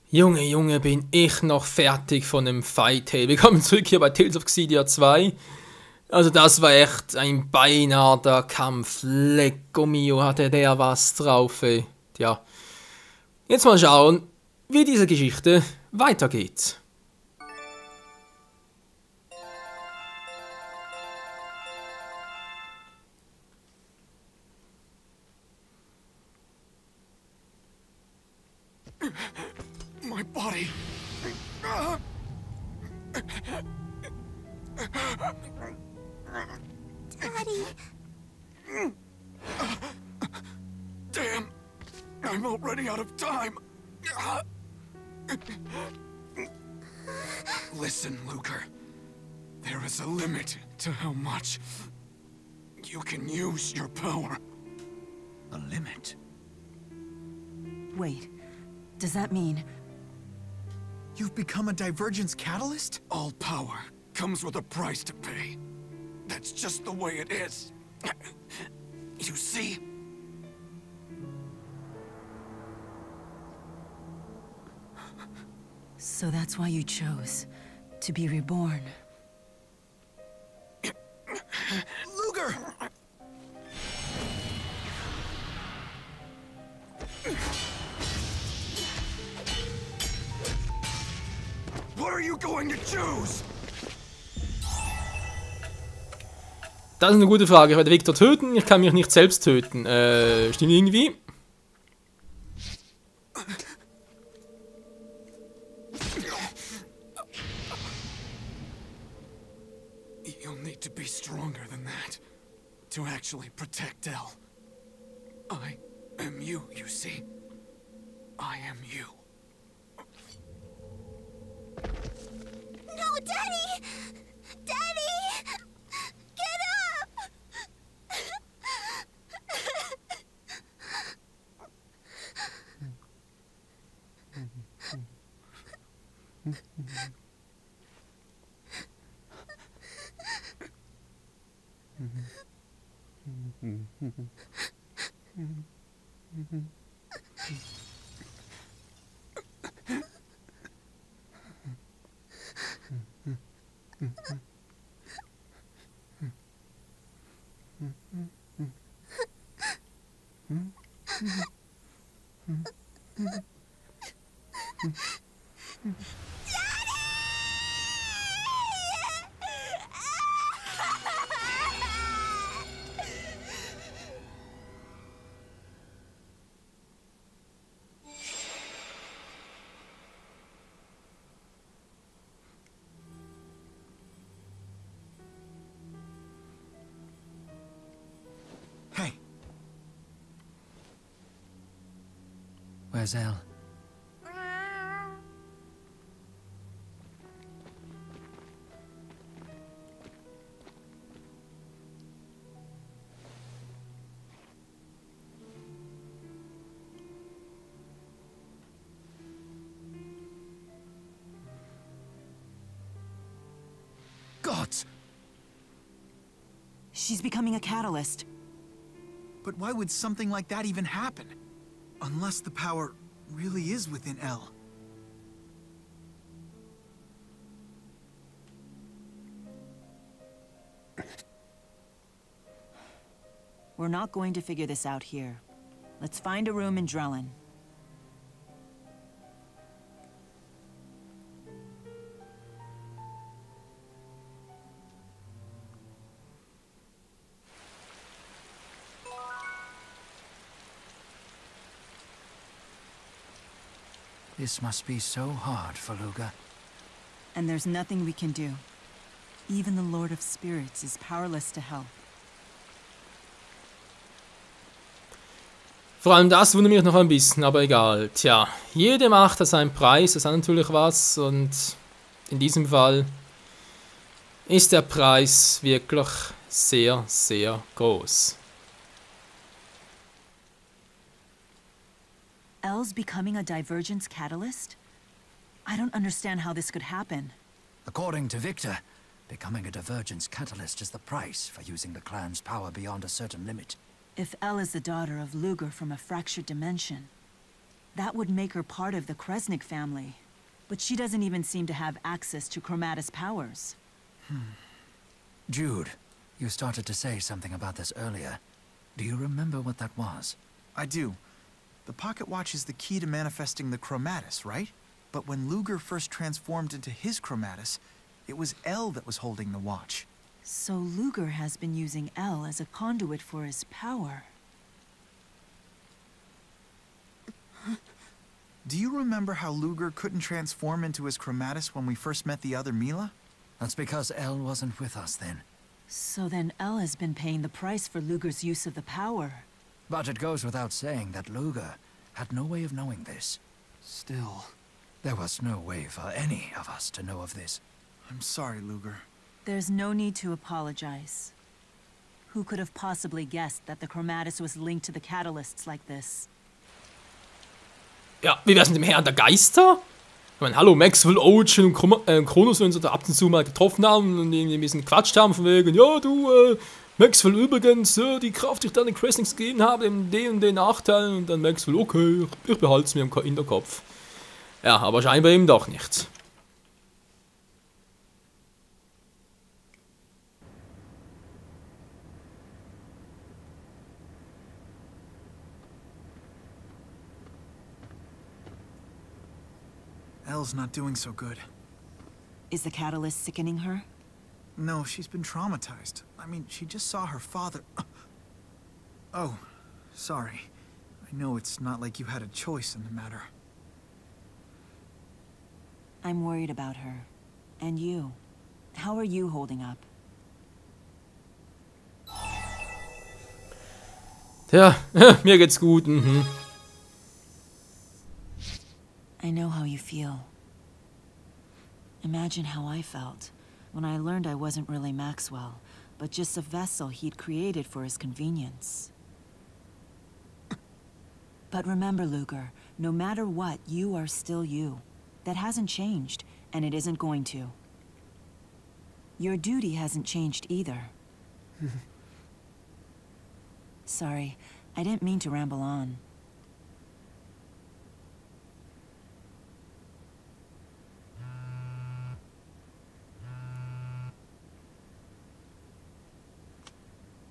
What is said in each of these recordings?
Junge, Junge, bin ich noch fertig von dem Fight. Hey, willkommen zurück hier bei Tales of Xillia 2. Also das war echt ein beinaher Kampf. Lecco mio, hatte der was drauf, ey. Tja, jetzt mal schauen, wie diese Geschichte weitergeht. My body. Daddy. Damn. I'm already out of time. Listen, Luger. There is a limit to how much you can use your power. A limit? Wait, does that mean... You've become a divergence catalyst? All power comes with a price to pay. That's just the way it is. You see? So that's why you chose to be reborn. Luger! What are you going to choose? Das ist eine gute Frage. Ich werde Victor töten, ich kann mich nicht selbst töten. Stimmt irgendwie? You'll need to be stronger than that to actually protect Elle. I am you, you see. I am you. No, Daddy! Daddy! Get up! Hey, Where's Elle? gods! She's becoming a catalyst. But why would something like that even happen? Unless the power really is within Elle. We're not going to figure this out here. Let's find a room in Drellin. This must be so hard for Luger. And there's nothing we can do. Even the Lord of Spirits is powerless to help. Vor allem das wundert mich noch ein bisschen, aber egal. Tja, jede Macht hat seinen Preis, das hat natürlich was. Und in diesem Fall ist der Preis wirklich sehr, sehr groß. Elle's becoming a divergence catalyst? I don't understand how this could happen. According to Victor, becoming a divergence catalyst is the price for using the clan's power beyond a certain limit. If Elle is the daughter of Luger from a fractured dimension, That would make her part of the Kresnik family. But she doesn't even seem to have access to Chromatus powers. Jude, you started to say something about this earlier. Do you remember what that was? I do. The pocket watch is the key to manifesting the Chromatus, right? But when Luger first transformed into his Chromatus, it was El that was holding the watch. So Luger has been using El as a conduit for his power. Do you remember how Luger couldn't transform into his Chromatus when we first met the other Mila? That's because El wasn't with us then. So then El has been paying the price for Luger's use of the power. But it goes without saying that Luger had no way of knowing this. Still... There was no way for any of us to know of this. I'm sorry, Luger. There's no need to apologize. Who could have possibly guessed that the Chromatus was linked to the catalysts like this? Ja, wie wär's mit dem Herrn der Geister? Ich meine, hallo, Maxwell, Ocean und Kronos, wenn sie da ab und zu mal getroffen haben und irgendwie ein bisschen gequatscht haben von wegen, ja, du, Maxwell übrigens, die Kraft, die ich dann den Crestings gegeben habe, eben den und den Nachteil. Und dann Maxwell, okay, ich behalte es mir im Hinterkopf. Ja, aber scheinbar eben doch nicht. Elle's not doing so good. Is the catalyst sickening her? No, she's been traumatized. I mean, she just saw her father... Oh, sorry. I know it's not like you had a choice in the matter. I'm worried about her. And you. How are you holding up? Tja, mir geht's gut, I know how you feel. Imagine how I felt when I learned I wasn't really Maxwell, but just a vessel he'd created for his convenience. But remember, Luger, no matter what, you are still you. That hasn't changed, and it isn't going to. Your duty hasn't changed either. Sorry, I didn't mean to ramble on.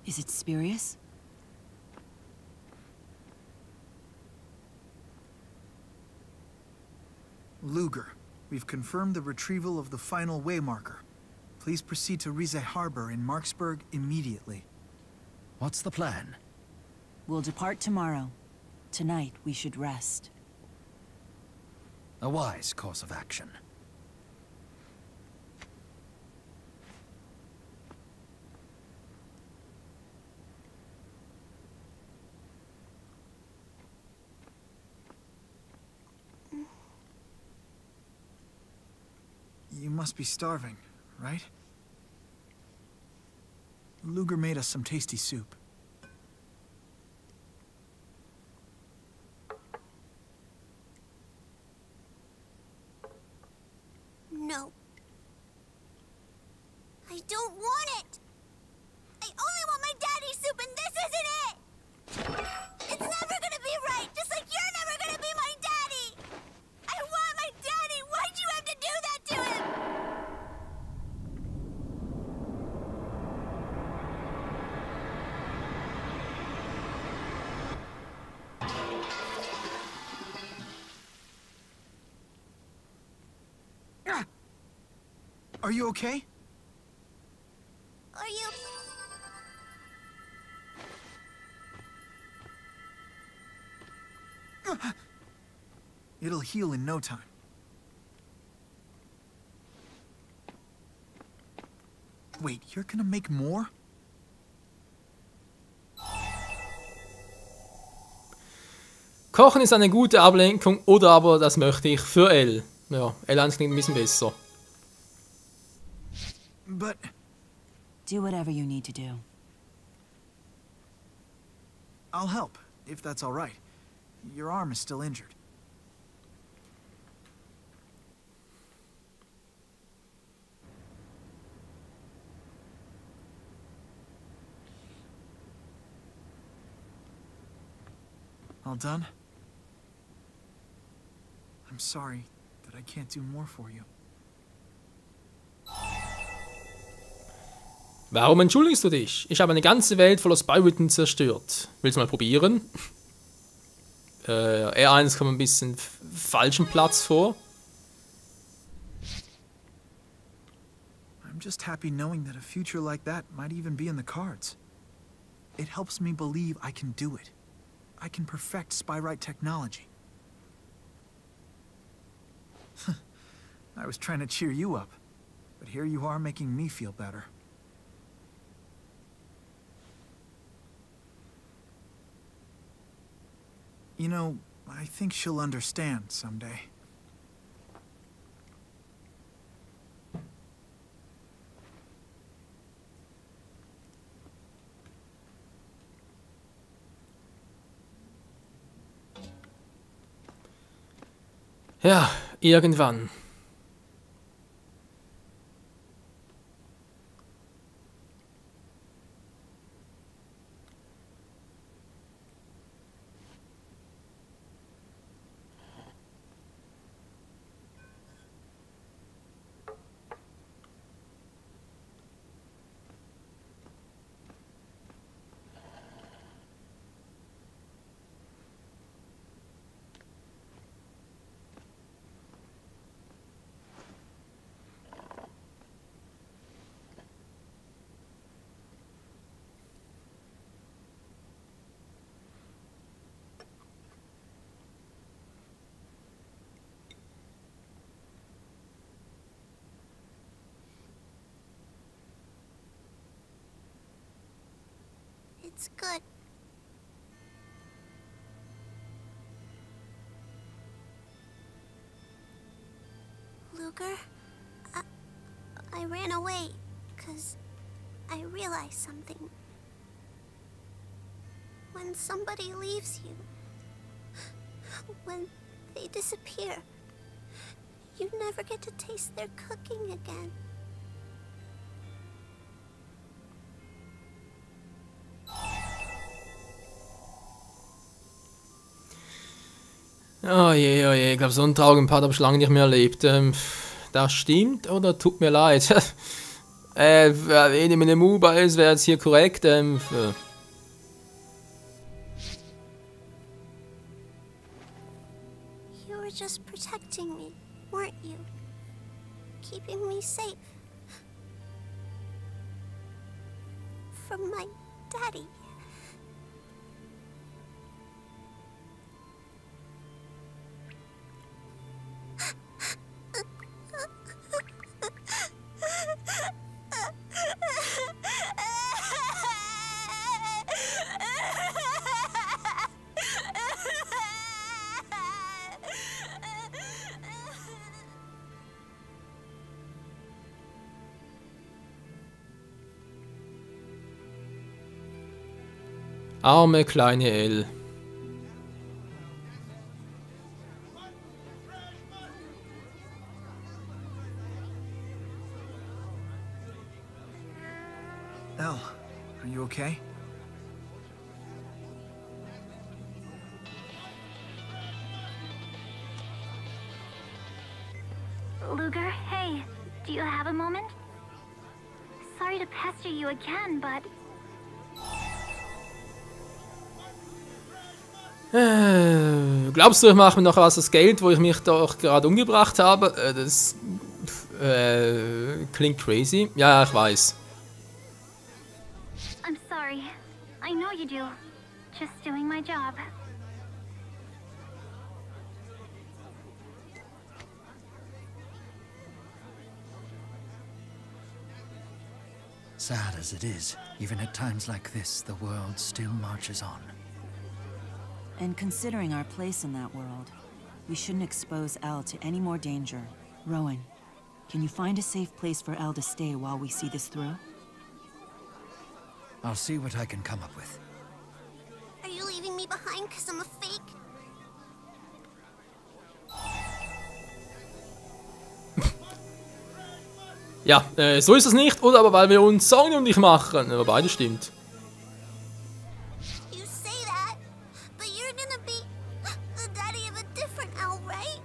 Is it Spurious? Luger, we've confirmed the retrieval of the final waymarker. Please proceed to Rize Harbor in Marksburg immediately. What's the plan? We'll depart tomorrow. Tonight, we should rest. A wise course of action. You must be starving, right? Luger made us some tasty soup. No. I don't want it! I only want my daddy's soup, and this isn't it! It's never gonna be right, just like you're never gonna be my daddy! I want my daddy! Why'd you have to do that to him? Are you okay? Are you... It'll heal in no time. Wait, you're gonna make more? Kochen ist eine gute Ablenkung, oder aber das möchte ich für Elle. Ja, Elle klingt ein bisschen besser. But... Do whatever you need to do. I'll help, if that's all right. Your arm is still injured. All done? I'm sorry that I can't do more for you. Warum entschuldigst du dich? Ich habe eine ganze Welt voller Spyroiden zerstört. Willst du mal probieren? R1 kommt ein bisschen falschen Platz vor. I'm just happy knowing that a future like that might even be in the cards. It helps me believe I can do it. I can perfect Spyrite technology. I was trying to cheer you up, but here you are making me feel better. You know, I think she'll understand someday. Ja, irgendwann. It's good. Luger, I ran away because I realized something. When somebody leaves you, when they disappear, you never get to taste their cooking again. Oh je, ich glaube, so einen traurigen Part habe ich lange nicht mehr erlebt. Das stimmt oder tut mir leid? Wenn ich mit dem U-Bahn ist, wäre jetzt hier korrekt. You were just protecting me, weren't you? Keeping me safe. From my daddy. Arme kleine Elle. Elle, are you okay? Luger, hey, do you have a moment? Sorry to pester you again, but Glaubst du, ich mache mir noch was das Geld, wo ich mich doch gerade umgebracht habe? Das klingt crazy. Ja, ich weiß. I'm sorry. I know you do. Just doing my job. Sad as it is, even at times like this, the world still marches on. And considering our place in that world, we shouldn't expose Elle to any more danger. Rowan, can you find a safe place for Elle to stay while we see this through? I'll see what I can come up with. Are you leaving me behind because I'm a fake? Ja, so ist es nicht, oder aber weil wir uns Sorgen um dich machen. Aber beides stimmt. You say that, but you're gonna be the daddy of a different Elle, right?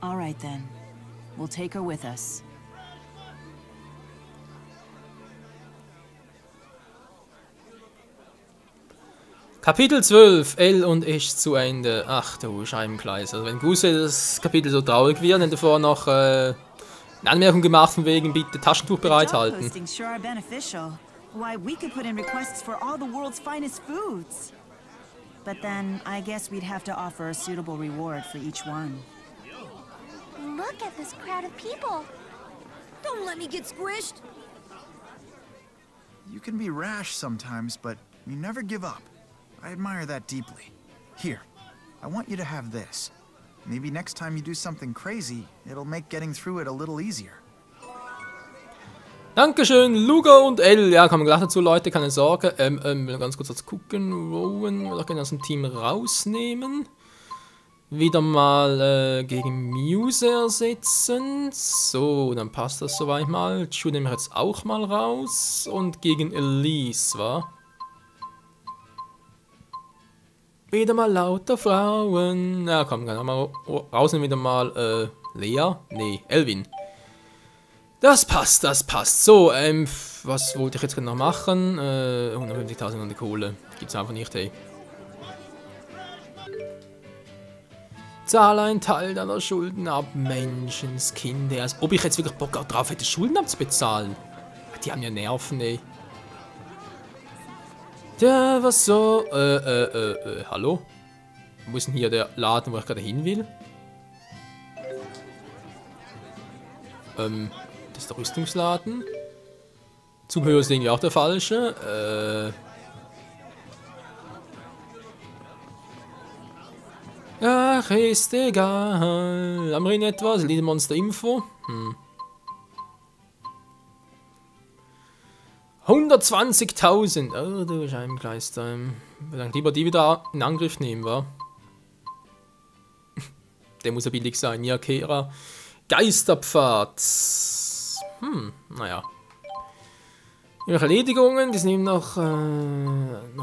All right then. We'll take her with us. Kapitel 12, L und ist zu Ende. Ach du Scheibenkleis. Also wenn Guse das Kapitel so traurig wird, dann davor noch eine Anmerkung gemacht von wegen bitte Taschentuch bereithalten. Postings sure are beneficial. Why, we could put in requests for all the world's finest foods. But then, I guess we'd have to offer a suitable reward for each one. Look at this crowd of people. Don't let me get squished. You can be rash sometimes, but you never give up. I admire that deeply. Here, I want you to have this. Maybe next time you do something crazy, it'll make getting through it a little easier. Dankeschön, Luger und L. Ja, kommen gleich dazu, Leute, keine Sorge. Will ganz kurz was gucken. Rowan, wir können aus dem Team rausnehmen. Wieder mal gegen Muse ersetzen. So, dann passt das soweit mal. Ju nehmen wir jetzt auch mal raus. Und gegen Elise, wa? Wieder mal lauter Frauen. Ja, komm, dann mal rausnehmen wieder mal Lea. Nee, Elvin. Das passt, das passt. So, was wollte ich jetzt noch machen? 150.000 an die Kohle. Gibt's einfach nicht, hey. Zahle einen Teil deiner Schulden ab, Menschenskind. Als ob ich jetzt wirklich Bock drauf hätte, Schulden abzubezahlen. Die haben ja Nerven, ey. Ja, was so? Hallo? Wo ist denn hier der Laden, wo ich gerade hin will? Das ist der Rüstungsladen. Zubehör ist irgendwie auch der falsche. Ach, ist egal. Haben wir ihn etwas? Liedermonster Info? 120.000. Oh, du Scheibenkleister. Lieber die wieder in Angriff nehmen, wa? Der muss ja billig sein. Ja, Kera. Geisterpfad. Naja. Ihre Erledigungen, die sind noch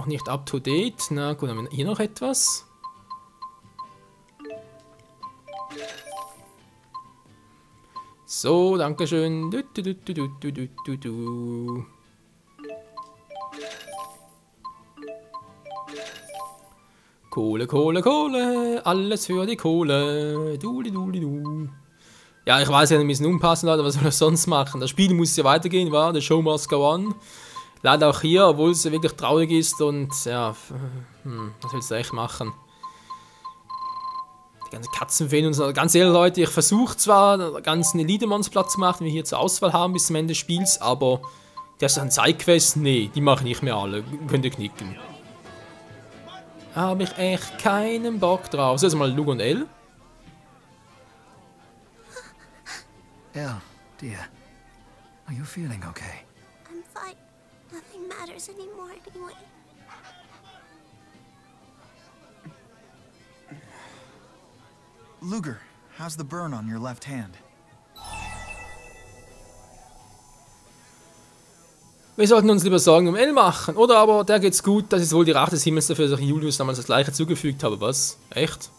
nicht up to date. Na gut, haben wir hier noch etwas? So, dankeschön. Kohle, Kohle, Kohle. Alles für die Kohle. Du. Ja, ich weiß ja, wir müssen umpassen, Leute. Was soll ich sonst machen? Das Spiel muss ja weitergehen, war. The show must go on. Leider auch hier, obwohl es wirklich traurig ist und ja, was willst du echt machen? Die ganzen Katzenfeen und so. Ganz ehrlich, Leute, ich versuche zwar, den ganzen Elite-Monster-Platz zu machen, wie wir hier zur Auswahl haben bis zum Ende des Spiels, aber das ist ein Sidequest, nee, die mache ich nicht mehr alle. Könnt ihr knicken. Habe ich echt keinen Bock drauf. So, jetzt mal Luke und L. Elle, dear, are you feeling okay? I'm fine. Nothing matters anymore anyway. Luger, how's the burn on your left hand? Wir sollten uns lieber Sorgen um L machen. Oder aber, der geht's gut, das ist wohl die Rache des Himmels dafür, dass ich Julius damals das gleiche zugefügt habe. Was? Echt?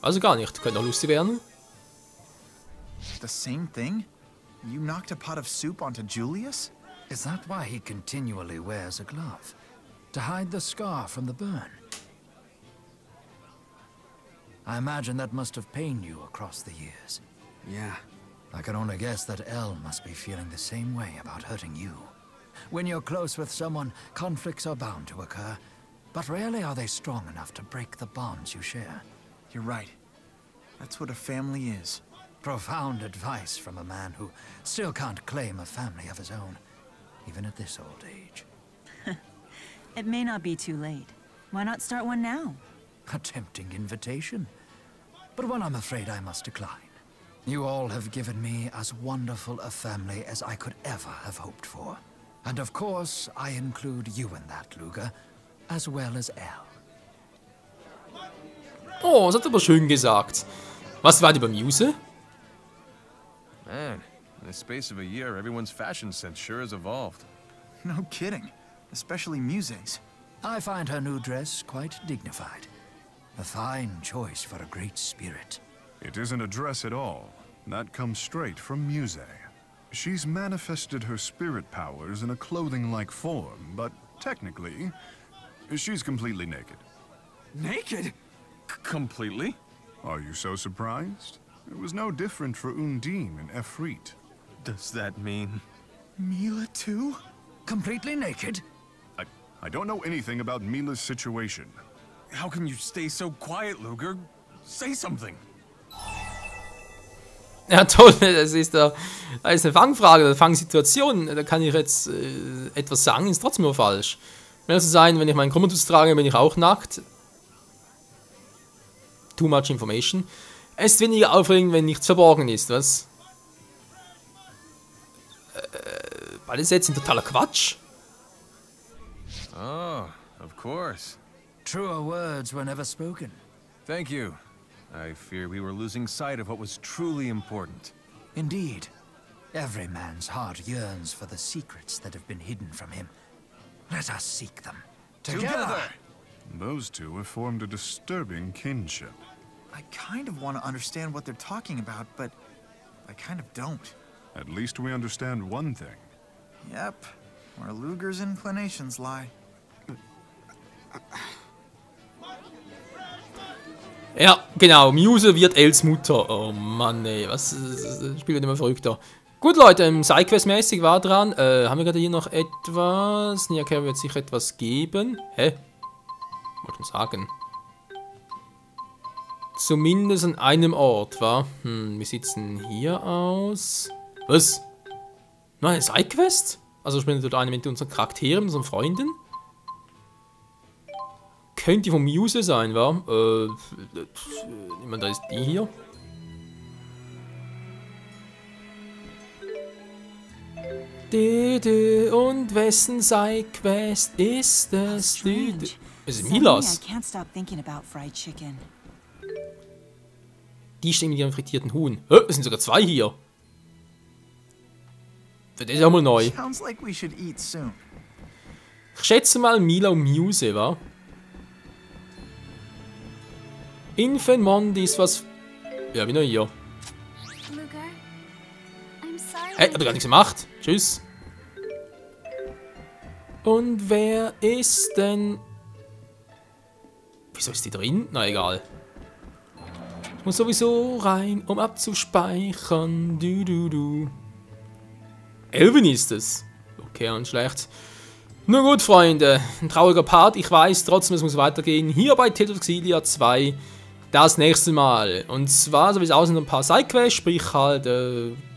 Also gar nicht. Könnte auch lustig werden. The same thing? You knocked a pot of soup onto Julius? Is that why he continually wears a glove? To hide the scar from the burn? I imagine that must have pained you across the years. Yeah. I can only guess that Elle must be feeling the same way about hurting you. When you're close with someone, conflicts are bound to occur, but rarely are they strong enough to break the bonds you share. You're right. That's what a family is. Profound advice from a man who still can't claim a family of his own, even at this old age. It may not be too late. Why not start one now? A tempting invitation, but one I'm afraid I must decline. You all have given me as wonderful a family as I could ever have hoped for. And of course, I include you in that, Luger, as well as Elle. Oh, das hat aber schön gesagt. Was war die beim Muse? Man, in the space of a year, everyone's fashion sense sure has evolved. No kidding. Especially Muse's. I find her new dress quite dignified. A fine choice for a great spirit. It isn't a dress at all. That comes straight from Muse. She's manifested her spirit powers in a clothing-like form, but technically, she's completely naked. Naked? Completely? Are you so surprised? It was no different for Undine and Efreet. Does that mean... Mila too? Completely naked? I don't know anything about Mila's situation. How can you stay so quiet, Luger? Say something. Ja, toll, das ist eine Fangfrage, eine Fangsituation. Da kann ich jetzt etwas sagen, ist trotzdem nur falsch. Wenn es sein, wenn ich meinen Kommandus trage, bin ich auch nackt. Too much information. Es ist weniger aufregend, wenn nichts verborgen ist, was? Beides jetzt ein totaler Quatsch. Oh, of course. Truer words were never spoken. Thank you. I fear we were losing sight of what was truly important. Indeed. Every man's heart yearns for the secrets that have been hidden from him. Let us seek them. Together! Those two have formed a disturbing kinship. I kind of want to understand what they're talking about, but I kind of don't. At least we understand one thing. Yep, where Luger's inclinations lie. Ja, genau, Muse wird Els Mutter. Oh Mann, ey, was spielt immer verrückter. Gut, Leute, Sidequest-mäßig war dran. Haben wir gerade hier noch etwas? Nia Carey wird sicher etwas geben. Hä? Wollte schon sagen. Zumindest an einem Ort, wa? Wie sieht's denn hier aus? Was? Nur eine Sidequest? Also spielen wir dort eine mit unseren Charakteren, unseren Freunden? Könnte von Muse sein, wa? Ich meine, da ist die hier. Und wessen Sidequest ist es? Es ist Milas. Die stehen mit ihrem frittierten Huhn. Es sind sogar zwei hier. Das ist ja mal neu. Ich schätze mal Mila und Muse, wa? Infenmond ist was... Ja, wie noch hier. Hey, hat er gar nichts gemacht. Tschüss. Und wer ist denn... Wieso ist die drin? Na, egal. Ich muss sowieso rein, um abzuspeichern. Elven ist es. Okay, und schlecht. Nur gut, Freunde. Ein trauriger Part. Ich weiß trotzdem, es muss weitergehen. Hier bei Tales of Xillia 2. Das nächste Mal. Und zwar, so wie es aussieht, ein paar Sidequests. Sprich halt,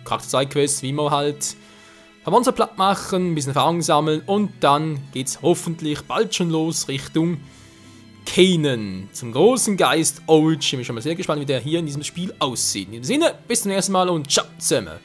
Charakter-Sidequests, wie man halt Monster platt machen, ein bisschen Erfahrung sammeln. Und dann geht's hoffentlich bald schon los Richtung Kanan. Zum großen Geist Olch. Ich bin schon mal sehr gespannt, wie der hier in diesem Spiel aussieht. In diesem Sinne, bis zum nächsten Mal und ciao zusammen.